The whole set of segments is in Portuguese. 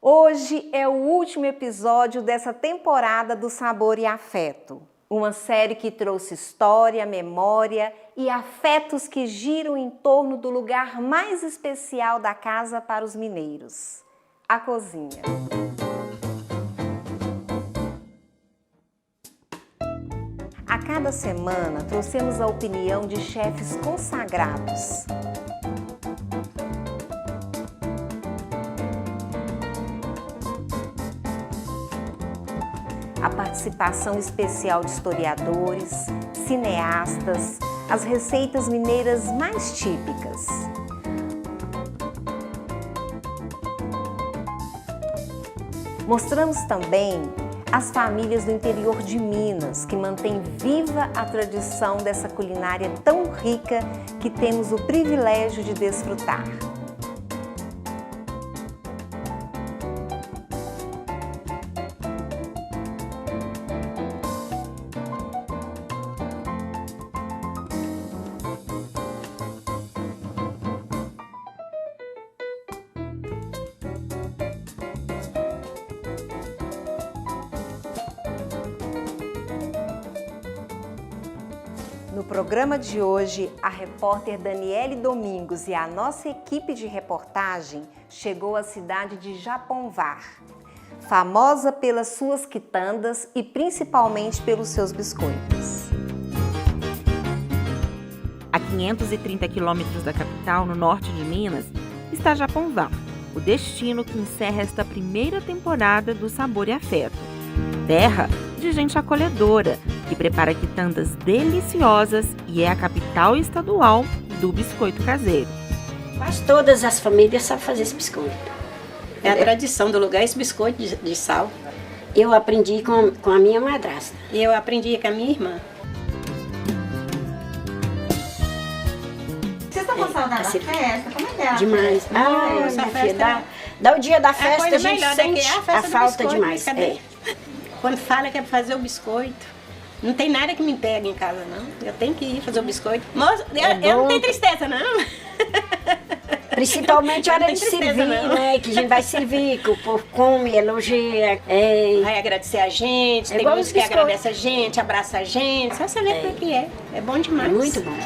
Hoje é o último episódio dessa temporada do Sabor e Afeto. Uma série que trouxe história, memória e afetos que giram em torno do lugar mais especial da casa para os mineiros, a cozinha. A cada semana trouxemos a opinião de chefes consagrados. A participação especial de historiadores, cineastas, as receitas mineiras mais típicas. Mostramos também as famílias do interior de Minas, que mantêm viva a tradição dessa culinária tão rica que temos o privilégio de desfrutar. No programa de hoje, a repórter Daniele Domingos e a nossa equipe de reportagem chegou à cidade de Japonvar, famosa pelas suas quitandas e principalmente pelos seus biscoitos. A 530 quilômetros da capital, no norte de Minas, está Japonvar, o destino que encerra esta primeira temporada do Sabor e Afeto. Terra de gente acolhedora, que prepara quitandas deliciosas e é a capital estadual do biscoito caseiro. Quase todas as famílias sabem fazer esse biscoito. É a tradição do lugar, esse biscoito de sal. Eu aprendi com a minha madrasta. E eu aprendi com a minha irmã. Vocês estão com saudade da festa? Como é que é? Demais. Nossa, Minha filha, dá o dia da festa, a gente sente a a falta demais. Quando fala que é pra fazer o biscoito, não tem nada que me pegue em casa, não. Eu tenho que ir fazer o biscoito. Moça, eu não tenho tristeza, não. Principalmente a hora de servir, né? Que a gente vai servir, que o povo come, elogia. Vai agradecer a gente, tem muitos que agradecem a gente, abraça a gente. Só você ver o que é. É bom demais. É muito bom.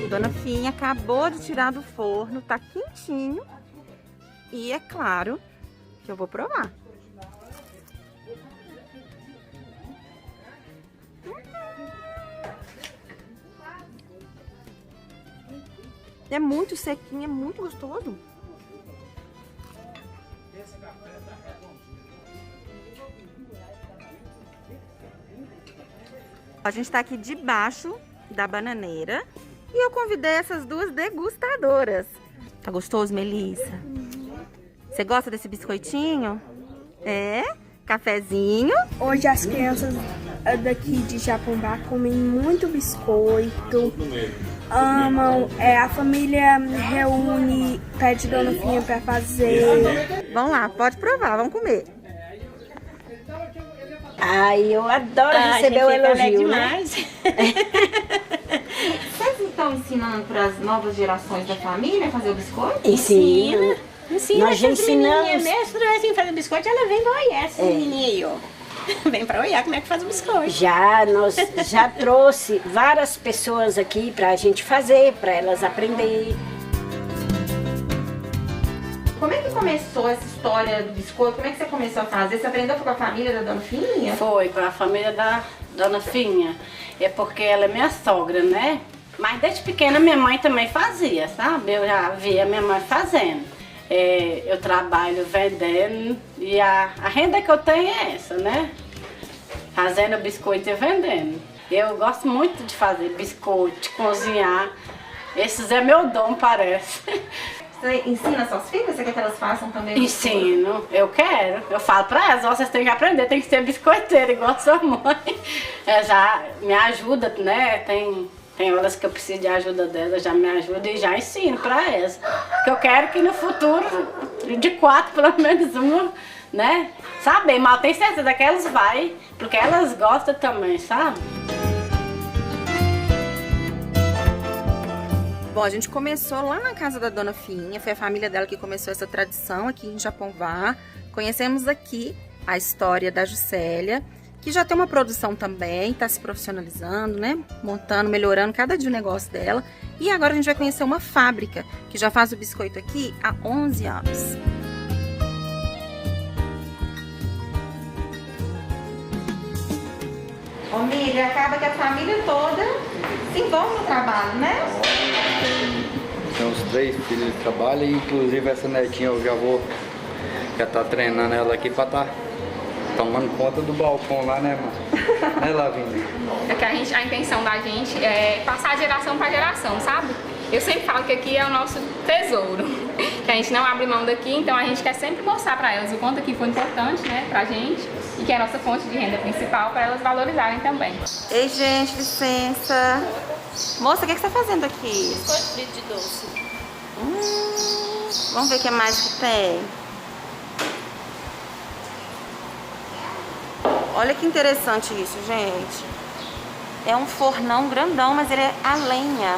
Dona Finha acabou de tirar do forno, tá quentinho. E é claro que eu vou provar. É muito sequinho, é muito gostoso. A gente tá aqui debaixo da bananeira e eu convidei essas duas degustadoras. Tá gostoso, Melissa? Você gosta desse biscoitinho? É? Cafezinho? Hoje as crianças daqui de Japonvar comem muito biscoito, amam, a família reúne, pede Dona Finha para fazer. Vamos lá, pode provar, vamos comer. Ai, eu adoro receber o elogio, né? Vocês estão ensinando para as novas gerações da família a fazer o biscoito? Ensina. Nós já ensinamos. Mesmo assim, fazer biscoito, ela vem pra olhar essa menininha aí, ó. Vem pra olhar como é que faz o biscoito. Nós já trouxe várias pessoas aqui pra gente fazer, pra elas aprenderem. Como é que começou essa história do biscoito? Como é que você começou a fazer? Você aprendeu com a família da Dona Finha? Foi, com a família da Dona Finha. É porque ela é minha sogra, né? Mas desde pequena minha mãe também fazia, sabe? Eu já via minha mãe fazendo. Eu trabalho vendendo e a renda que eu tenho é essa, né? Fazendo biscoito e vendendo. Eu gosto muito de fazer biscoito, de cozinhar. Esses é meu dom, parece. Você ensina suas filhas? Você quer que elas façam também? Ensino, eu quero. Eu falo pra elas, vocês têm que aprender, tem que ser biscoiteira igual a sua mãe. Já me ajuda, né? Tem Tem horas que eu preciso de ajuda delas, já me ajuda e já ensino para elas. Porque eu quero que no futuro, de 4, pelo menos uma, né? Sabe? Mas eu tenho certeza que elas vai, porque elas gostam também, sabe? Bom, a gente começou lá na casa da Dona Finha, foi a família dela que começou essa tradição aqui em Japonvar. Conhecemos aqui a história da Juscelia, que já tem uma produção também, está se profissionalizando, né? Montando, melhorando cada dia o negócio dela. E agora a gente vai conhecer uma fábrica que já faz o biscoito aqui há 11 anos. Ô Miriam, acaba que a família toda se envolve no trabalho, né? Tem uns 3 filhos que trabalham e inclusive essa netinha eu já tá treinando ela aqui pra tá tomando conta do balcão lá, né, mano? Né, Lavínia? Porque a intenção da gente é passar de geração para geração, sabe? Eu sempre falo que aqui é o nosso tesouro, que a gente não abre mão daqui, então a gente quer sempre mostrar para elas o quanto aqui foi importante, né, pra gente, e que é a nossa fonte de renda principal, para elas valorizarem também. Ei, gente, licença. Moça, o que você tá fazendo aqui? Biscoito frito de doce. Vamos ver o que mais que tem. Olha que interessante isso, gente. É um fornão grandão, mas ele é a lenha.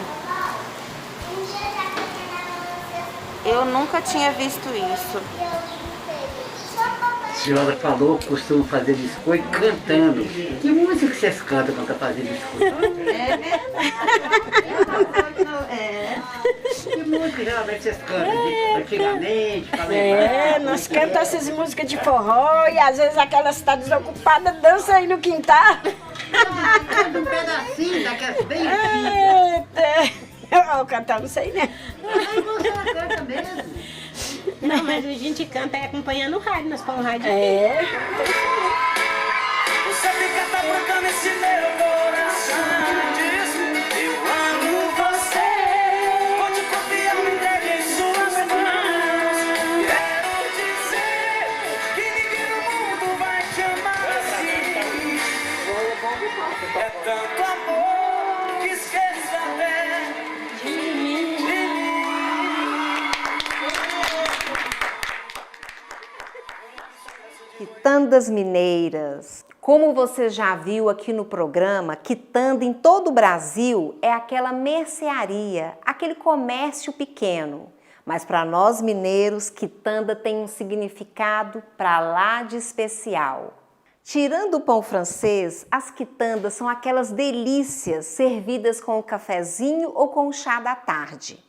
Eu nunca tinha visto isso. A senhora falou que costuma fazer biscoito cantando. Que música que vocês cantam quando tá fazendo biscoito? É verdade. Que música geralmente vocês cantam? Antigamente, Nós cantamos essas músicas de forró e às vezes aquela cidade desocupada dança aí no quintal. Canta um pedacinho daquelas bem Eita! Eu cantar não sei, né? você canta mesmo. Não, mas a gente canta acompanhando o rádio, nós põemos o rádio. Você fica tá trocando esse meu coração. Diz, eu amo você. Vou te confiar, me entregue em suas mãos. Quero dizer que ninguém no mundo vai te amar assim. É tanto amor que esqueça até de mim. Quitandas mineiras. Como você já viu aqui no programa, quitanda em todo o Brasil é aquela mercearia, aquele comércio pequeno. Mas para nós mineiros, quitanda tem um significado para lá de especial. Tirando o pão francês, as quitandas são aquelas delícias servidas com o cafezinho ou com o chá da tarde.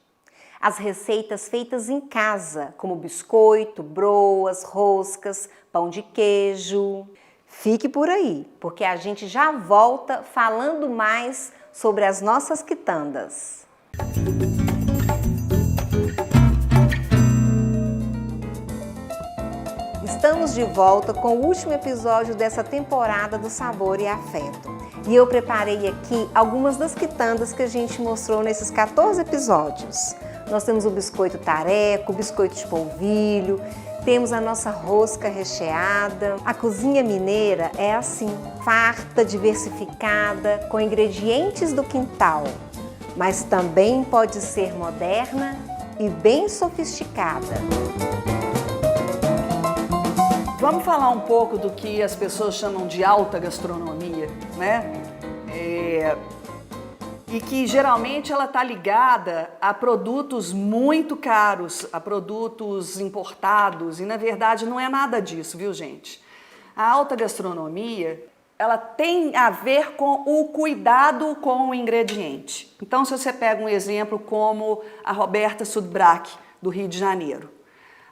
As receitas feitas em casa, como biscoito, broas, roscas, pão de queijo. Fique por aí, porque a gente já volta falando mais sobre as nossas quitandas. Estamos de volta com o último episódio dessa temporada do Sabor e Afeto. E eu preparei aqui algumas das quitandas que a gente mostrou nesses 14 episódios. Nós temos o biscoito tareco, o biscoito de polvilho, temos a nossa rosca recheada. A cozinha mineira é assim, farta, diversificada, com ingredientes do quintal, mas também pode ser moderna e bem sofisticada. Vamos falar um pouco do que as pessoas chamam de alta gastronomia, né? E que geralmente ela está ligada a produtos muito caros, a produtos importados, e na verdade não é nada disso, viu, gente? A alta gastronomia, ela tem a ver com o cuidado com o ingrediente. Então, se você pega um exemplo como a Roberta Sudbrack, do Rio de Janeiro.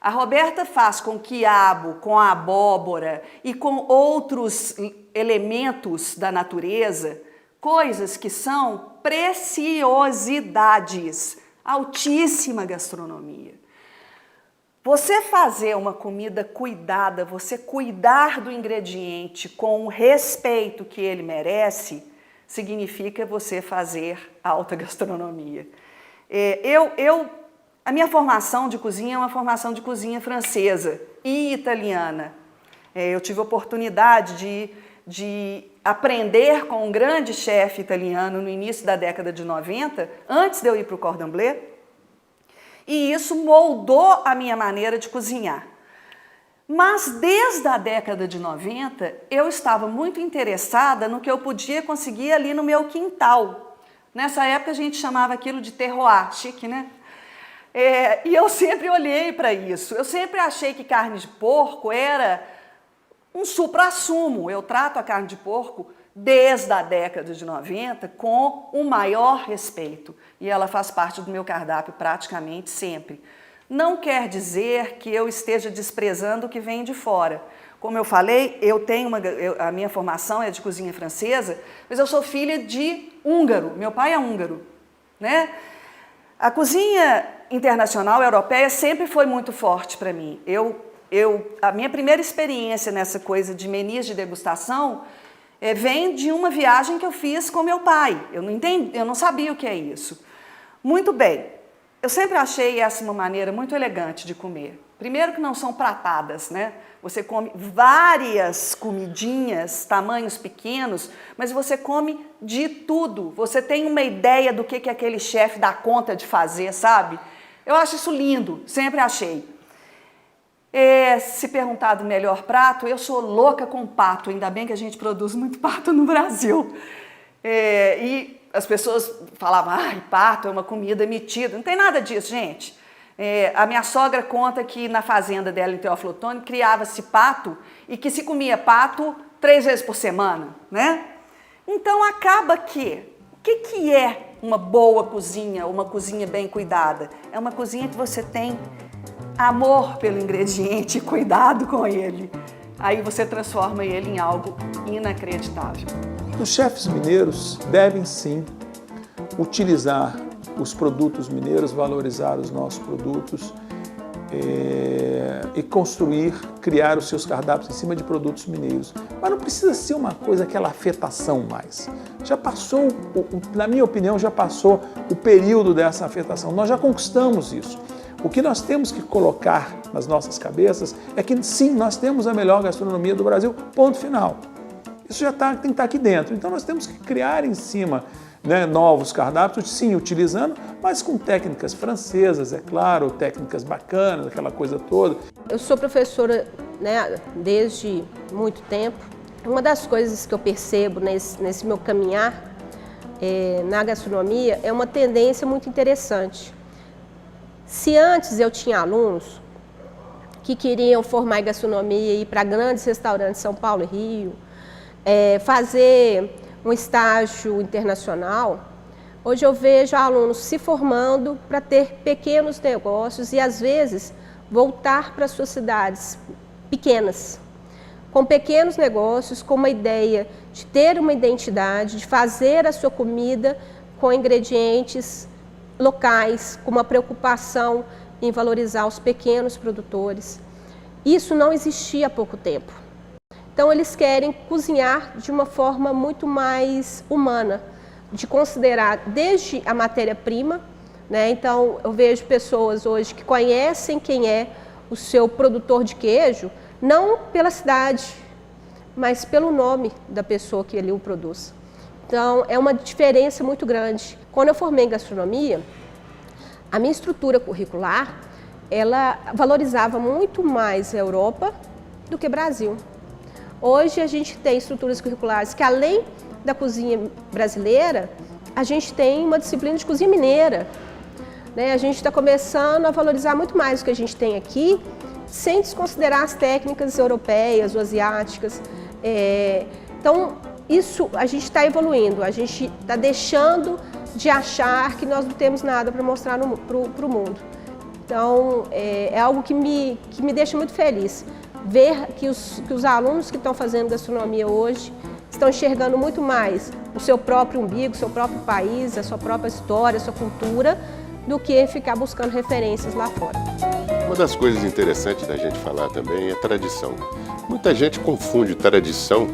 A Roberta faz com quiabo, com abóbora e com outros elementos da natureza, coisas que são preciosidades, altíssima gastronomia. Você fazer uma comida cuidada, você cuidar do ingrediente com o respeito que ele merece, significa você fazer alta gastronomia. A minha formação de cozinha é uma formação de cozinha francesa e italiana. Eu tive a oportunidade de aprender com um grande chefe italiano no início da década de 90, antes de eu ir para o Cordon Bleu, e isso moldou a minha maneira de cozinhar. Mas desde a década de 90, eu estava muito interessada no que eu podia conseguir ali no meu quintal. Nessa época a gente chamava aquilo de terroir, chique, né? E eu sempre olhei para isso. Eu sempre achei que carne de porco era um suprassumo. Eu trato a carne de porco desde a década de 90 com o maior respeito. E ela faz parte do meu cardápio praticamente sempre. Não quer dizer que eu esteja desprezando o que vem de fora. Como eu falei, a minha formação é de cozinha francesa, mas eu sou filha de húngaro. Meu pai é húngaro, né? A cozinha internacional europeia sempre foi muito forte para mim. A minha primeira experiência nessa coisa de menus de degustação vem de uma viagem que eu fiz com meu pai. Eu não sabia o que é isso. Muito bem. Eu sempre achei essa uma maneira muito elegante de comer. Primeiro que não são pratadas, né? Você come várias comidinhas, tamanhos pequenos, mas você come de tudo. Você tem uma ideia do que aquele chefe dá conta de fazer, sabe? Eu acho isso lindo, sempre achei. Se perguntar do melhor prato, eu sou louca com pato. Ainda bem que a gente produz muito pato no Brasil. E as pessoas falavam, pato é uma comida metida. Não tem nada disso, gente. A minha sogra conta que na fazenda dela em Teófilo Otoni criava-se pato e que se comia pato 3 vezes por semana, né? Então acaba que, o que é uma boa cozinha, uma cozinha bem cuidada? É uma cozinha que você tem amor pelo ingrediente e cuidado com ele. Aí você transforma ele em algo inacreditável. Os chefes mineiros devem sim utilizar os produtos mineiros, valorizar os nossos produtos e construir, criar os seus cardápios em cima de produtos mineiros. Mas não precisa ser uma coisa, aquela afetação mais. Já passou, na minha opinião, já passou o período dessa afetação. Nós já conquistamos isso. O que nós temos que colocar nas nossas cabeças é que sim, nós temos a melhor gastronomia do Brasil, ponto final. Isso já tem que estar aqui dentro. Então nós temos que criar em cima, né, novos cardápios, sim, utilizando, mas com técnicas francesas, é claro, técnicas bacanas, aquela coisa toda. Eu sou professora, né, desde muito tempo. Uma das coisas que eu percebo nesse meu caminhar na gastronomia é uma tendência muito interessante. Se antes eu tinha alunos que queriam formar em gastronomia e ir para grandes restaurantes de São Paulo e Rio, fazer um estágio internacional, hoje eu vejo alunos se formando para ter pequenos negócios e, às vezes, voltar para suas cidades pequenas, com pequenos negócios, com uma ideia de ter uma identidade, de fazer a sua comida com ingredientes locais, com uma preocupação em valorizar os pequenos produtores. Isso não existia há pouco tempo. Então eles querem cozinhar de uma forma muito mais humana, de considerar desde a matéria-prima, né? Então eu vejo pessoas hoje que conhecem quem é o seu produtor de queijo, não pela cidade, mas pelo nome da pessoa que ele o produz. Então é uma diferença muito grande. Quando eu formei em gastronomia, a minha estrutura curricular, ela valorizava muito mais a Europa do que o Brasil. Hoje a gente tem estruturas curriculares que, além da cozinha brasileira, a gente tem uma disciplina de cozinha mineira, né? A gente está começando a valorizar muito mais o que a gente tem aqui, sem desconsiderar as técnicas europeias ou asiáticas. Então, isso a gente está evoluindo, a gente está deixando de achar que nós não temos nada para mostrar para o mundo. Então, é algo que me deixa muito feliz, ver que os alunos que estão fazendo gastronomia hoje estão enxergando muito mais o seu próprio umbigo, o seu próprio país, a sua própria história, a sua cultura, do que ficar buscando referências lá fora. Uma das coisas interessantes da gente falar também é tradição. Muita gente confunde tradição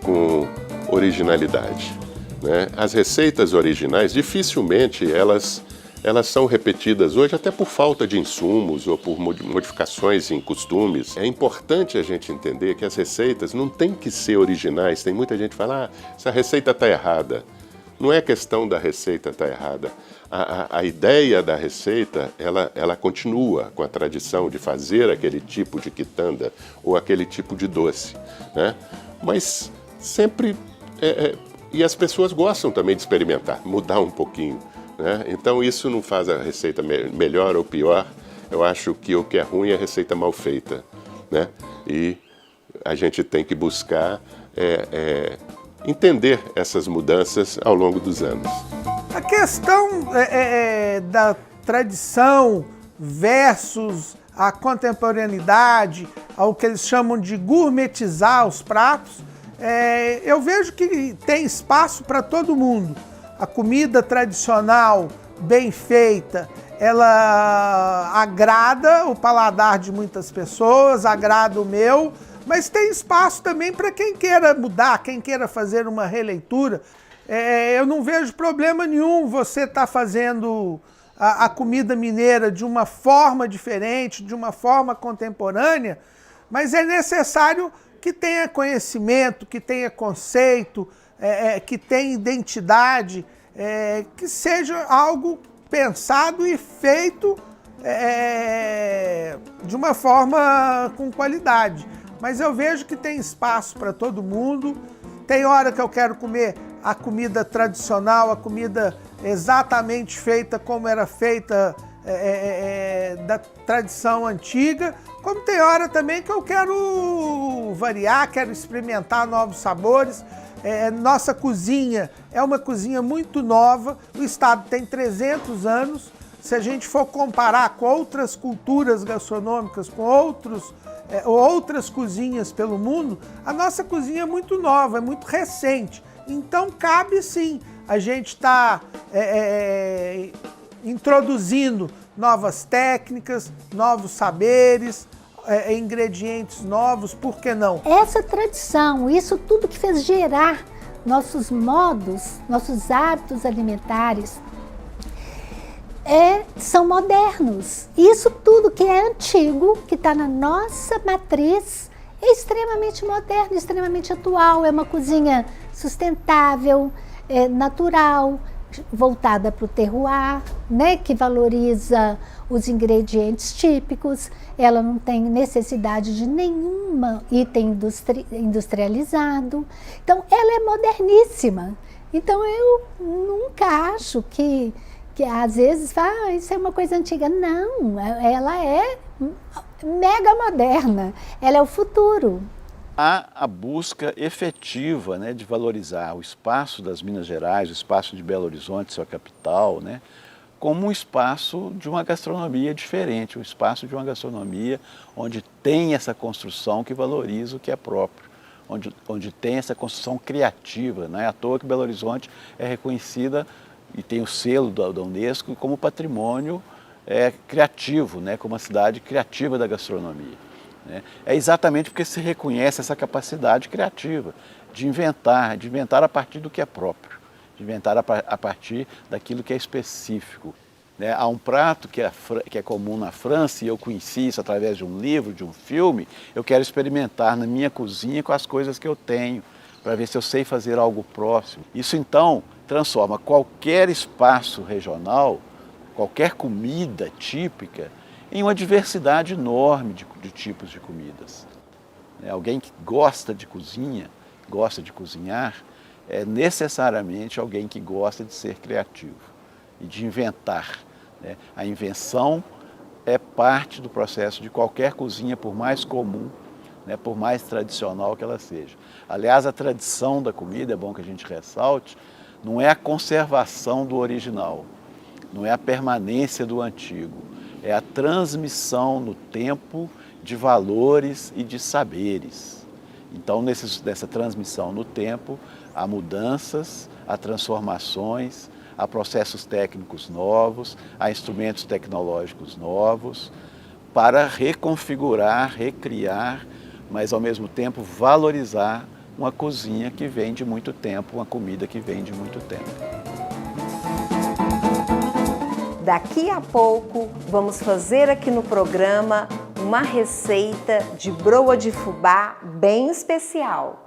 com originalidade, né? As receitas originais, dificilmente elas elas são repetidas hoje até por falta de insumos ou por modificações em costumes. É importante a gente entender que as receitas não têm que ser originais. Tem muita gente que fala, essa receita está errada. Não é questão da receita estar errada. A ideia da receita, ela continua com a tradição de fazer aquele tipo de quitanda ou aquele tipo de doce, né? Mas sempre... e as pessoas gostam também de experimentar, mudar um pouquinho, né? Então isso não faz a receita melhor ou pior. Eu acho que o que é ruim é a receita mal feita, né? E a gente tem que buscar entender essas mudanças ao longo dos anos. A questão da tradição versus a contemporaneidade, ao que eles chamam de gourmetizar os pratos, eu vejo que tem espaço para todo mundo. A comida tradicional, bem feita, ela agrada o paladar de muitas pessoas, agrada o meu, mas tem espaço também para quem queira mudar, quem queira fazer uma releitura. Eu não vejo problema nenhum você estar fazendo a comida mineira de uma forma diferente, de uma forma contemporânea, mas é necessário que tenha conhecimento, que tenha conceito, que tenha identidade, que seja algo pensado e feito de uma forma com qualidade. Mas eu vejo que tem espaço para todo mundo. Tem hora que eu quero comer a comida tradicional, a comida exatamente feita como era feita da tradição antiga, como tem hora também que eu quero variar, quero experimentar novos sabores. Nossa cozinha é uma cozinha muito nova, o estado tem 300 anos. Se a gente for comparar com outras culturas gastronômicas, com outras cozinhas pelo mundo, a nossa cozinha é muito nova, é muito recente. Então cabe sim a gente estar introduzindo novas técnicas, novos saberes, ingredientes novos, por que não? Essa tradição, isso tudo que fez gerar nossos modos, nossos hábitos alimentares, são modernos. Isso tudo que é antigo, que está na nossa matriz, é extremamente moderno, extremamente atual. É uma cozinha sustentável, natural, voltada para o terroir, né, que valoriza os ingredientes típicos. Ela não tem necessidade de nenhum item industrializado. Então, ela é moderníssima. Então, eu nunca acho que às vezes fala, isso é uma coisa antiga. Não, ela é mega moderna, ela é o futuro. Há a busca efetiva, né, de valorizar o espaço das Minas Gerais, o espaço de Belo Horizonte, sua capital, né, como um espaço de uma gastronomia diferente, um espaço de uma gastronomia onde tem essa construção que valoriza o que é próprio, onde tem essa construção criativa. Não é à toa que Belo Horizonte é reconhecida e tem o selo da Unesco como patrimônio criativo, né, como uma cidade criativa da gastronomia. Né? É exatamente porque se reconhece essa capacidade criativa de inventar a partir do que é próprio, de inventar a partir daquilo que é específico. Né? Há um prato que é comum na França, e eu conheci isso através de um livro, de um filme. Eu quero experimentar na minha cozinha com as coisas que eu tenho, para ver se eu sei fazer algo próximo. Isso então transforma qualquer espaço regional, qualquer comida típica, em uma diversidade enorme de tipos de comidas. Alguém que gosta de cozinha, gosta de cozinhar, é necessariamente alguém que gosta de ser criativo e de inventar. Né? A invenção é parte do processo de qualquer cozinha, por mais comum, né, por mais tradicional que ela seja. Aliás, a tradição da comida, é bom que a gente ressalte, não é a conservação do original, não é a permanência do antigo, é a transmissão no tempo de valores e de saberes. Então, nessa transmissão no tempo, há mudanças, há transformações, há processos técnicos novos, há instrumentos tecnológicos novos, para reconfigurar, recriar, mas ao mesmo tempo valorizar uma cozinha que vem de muito tempo, uma comida que vem de muito tempo. Daqui a pouco vamos fazer aqui no programa uma receita de broa de fubá bem especial.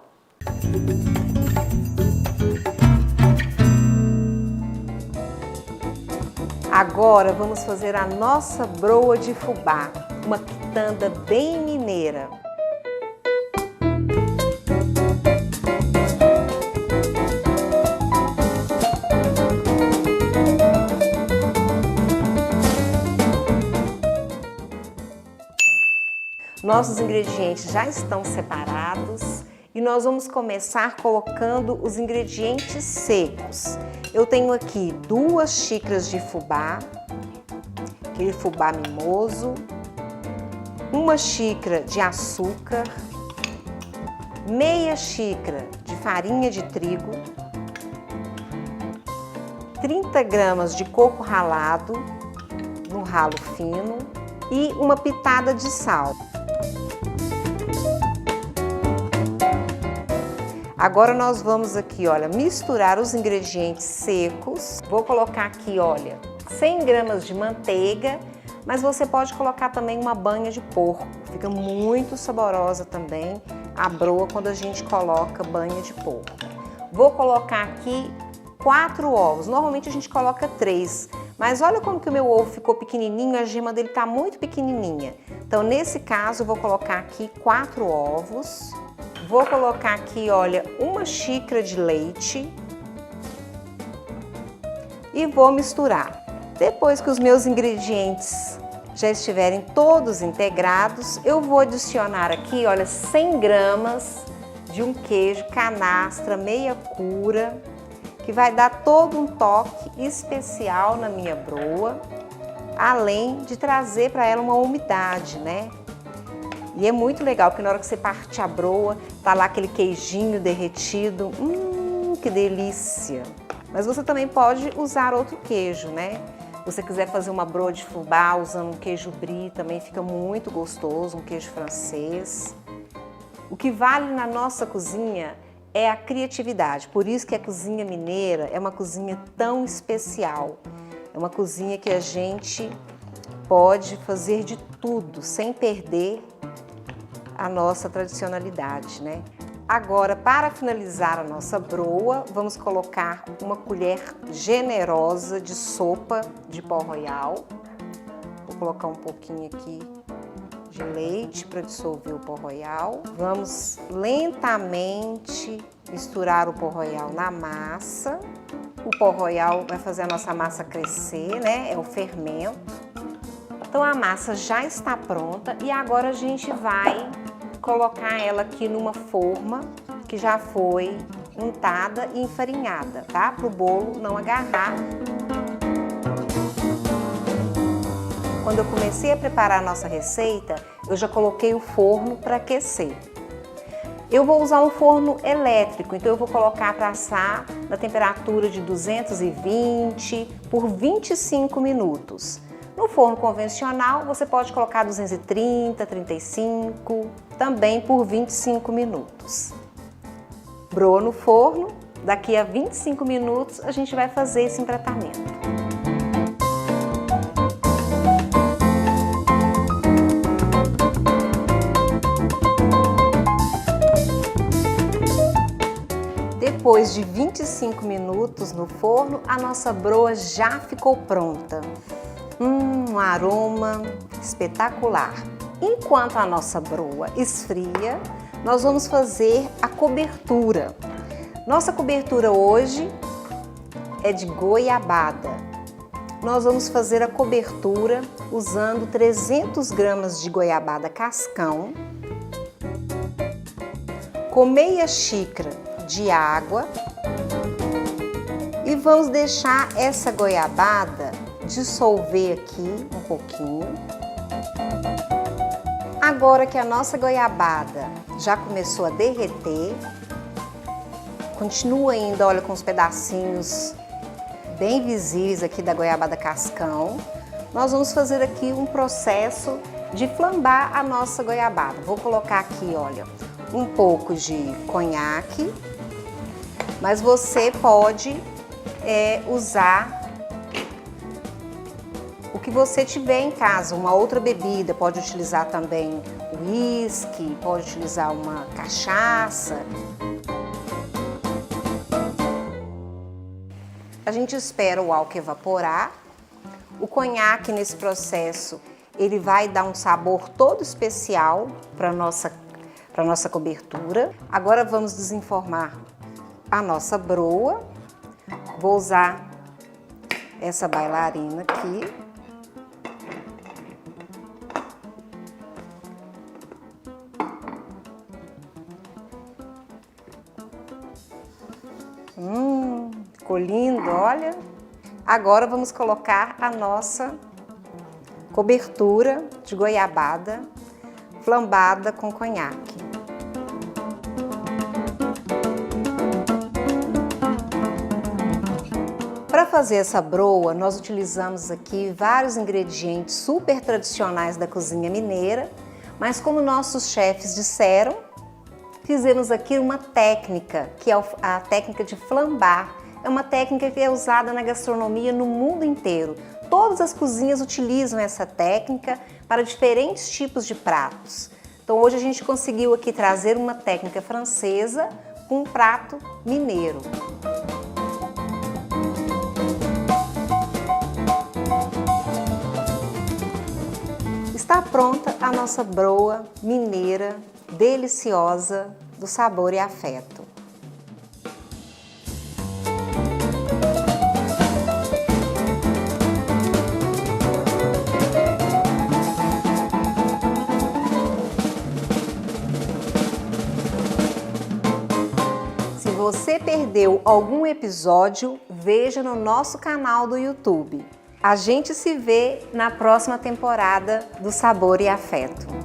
Agora vamos fazer a nossa broa de fubá, uma quitanda bem mineira. Nossos ingredientes já estão separados e nós vamos começar colocando os ingredientes secos. Eu tenho aqui 2 xícaras de fubá, aquele fubá mimoso, 1 xícara de açúcar, meia xícara de farinha de trigo, 30 gramas de coco ralado, no ralo fino, e uma pitada de sal. Agora nós vamos aqui, olha, misturar os ingredientes secos. Vou colocar aqui, olha, 100 gramas de manteiga, mas você pode colocar também uma banha de porco. Fica muito saborosa também a broa quando a gente coloca banha de porco. Vou colocar aqui 4 ovos. Normalmente a gente coloca 3, mas olha como que o meu ovo ficou pequenininho, a gema dele tá muito pequenininha. Então, nesse caso, eu vou colocar aqui 4 ovos. Vou colocar aqui, olha, 1 xícara de leite e vou misturar. Depois que os meus ingredientes já estiverem todos integrados, eu vou adicionar aqui, olha, 100 gramas de um queijo canastra meia cura, que vai dar todo um toque especial na minha broa, além de trazer para ela uma umidade, né? E é muito legal, porque na hora que você parte a broa, tá lá aquele queijinho derretido. Que delícia! Mas você também pode usar outro queijo, né? Se você quiser fazer uma broa de fubá usando um queijo brie, também fica muito gostoso, um queijo francês. O que vale na nossa cozinha é a criatividade. Por isso que a cozinha mineira é uma cozinha tão especial. É uma cozinha que a gente pode fazer de tudo, sem perder a nossa tradicionalidade, né? Agora, para finalizar a nossa broa, vamos colocar uma colher generosa de sopa de pó royal. Vou colocar um pouquinho aqui de leite para dissolver o pó royal. Vamos lentamente misturar o pó royal na massa. O pó royal vai fazer a nossa massa crescer, né? É o fermento. Então a massa já está pronta e agora a gente vai colocar ela aqui numa forma que já foi untada e enfarinhada, tá? Para o bolo não agarrar. Quando eu comecei a preparar a nossa receita, eu já coloquei o forno para aquecer. Eu vou usar um forno elétrico, então eu vou colocar para assar na temperatura de 220 por 25 minutos. No forno convencional, você pode colocar 230, 35, também por 25 minutos. Broa no forno, daqui a 25 minutos a gente vai fazer esse empratamento. Depois de 25 minutos no forno, a nossa broa já ficou pronta. Um aroma espetacular. Enquanto a nossa broa esfria, nós vamos fazer a cobertura. Nossa cobertura hoje é de goiabada. Nós vamos fazer a cobertura usando 300 gramas de goiabada cascão, com meia xícara de água e vamos deixar essa goiabada dissolver aqui um pouquinho. Agora que a nossa goiabada já começou a derreter, continua ainda, olha, com os pedacinhos bem visíveis aqui da goiabada cascão. Nós vamos fazer aqui um processo de flambar a nossa goiabada. Vou colocar aqui, olha, um pouco de conhaque, mas você pode usar você tiver em casa uma outra bebida, pode utilizar também uísque, pode utilizar uma cachaça. A gente espera o álcool evaporar. O conhaque nesse processo, ele vai dar um sabor todo especial para a nossa cobertura. Agora vamos desenformar a nossa broa. Vou usar essa bailarina aqui. Ficou lindo, olha. Agora vamos colocar a nossa cobertura de goiabada flambada com conhaque. Para fazer essa broa, nós utilizamos aqui vários ingredientes super tradicionais da cozinha mineira, mas como nossos chefes disseram, fizemos aqui uma técnica, que é a técnica de flambar. É uma técnica que é usada na gastronomia no mundo inteiro. Todas as cozinhas utilizam essa técnica para diferentes tipos de pratos. Então hoje a gente conseguiu aqui trazer uma técnica francesa com um prato mineiro. Está pronta a nossa broa mineira, deliciosa, do sabor e afeto. Se você perdeu algum episódio, veja no nosso canal do YouTube. A gente se vê na próxima temporada do Sabor e Afeto.